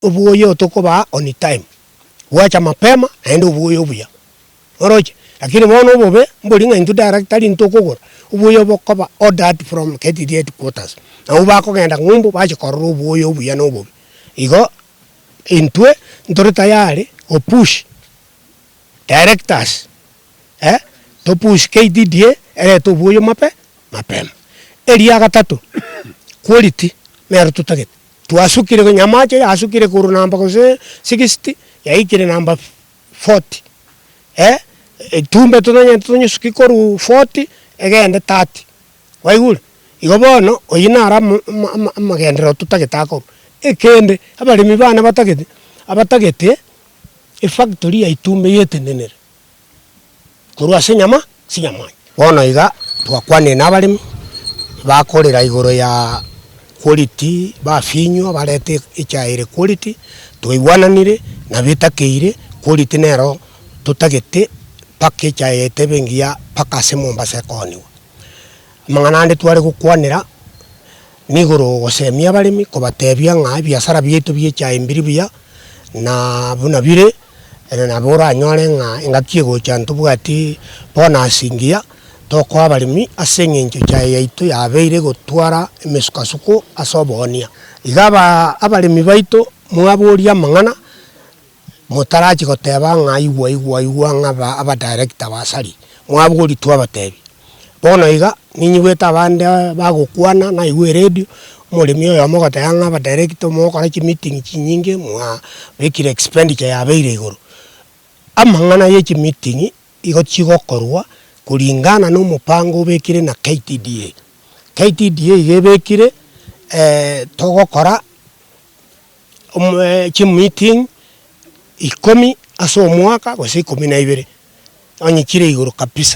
ubuyo tukuba on time wacha mapema aende ubuyo buya oroje lakini bono bobe mbolinga into director into kugura ubuyo bokoba ordered from KTD headquarters na ubako genda ngumbu baje korro ubuyo buya no bobe igo intwe ntore tayari o push directors to push KTD to ubuyo mapema eria gatatu quality mero tutagete tuasukire ko nyamache asukire kuru namba ko 60 yaikire namba 40 tumbe tunye sukikoru 40 egende 30 waigura igo bono oyinara magendero tutageta ko ekende abalimi bana abatagete factory ya itumbe yetenenere kurwa sinyama bono iga twakwane n'abalimi bakorera igoro ya quality bafinyo barete ichaire quality toigwananire na bitakeire quality nero tutagete package ayete bengia pakase Mombasa koniwa manganande tware gukwanira nigoro gosemia barimi kobatebia nga biashara bietu biecha imbiri bia na buna bire na bora nyore nga ngakie gocha ntubwati bona singia toko abalimi asengenje chaye yaitu yabeire gutwara emesukasuko asobonia igaba abalimi baito mwaboria mangana mutaraji goteba nga igwa nga aba director basari mwabori twabatebi bona iga ninyi weta bande bagukwana na iwe radio mulimi yo mogota nga aba director mo kora ki meeting kinyinge mwa bekire expenditure yabeire igoro amangana ye ki meeting igo chigokorwa kulingana no mupango bekire na KTDA gebekire togokora chi meeting 10 aso mwaka gose 12 anyikire igoro kabisa.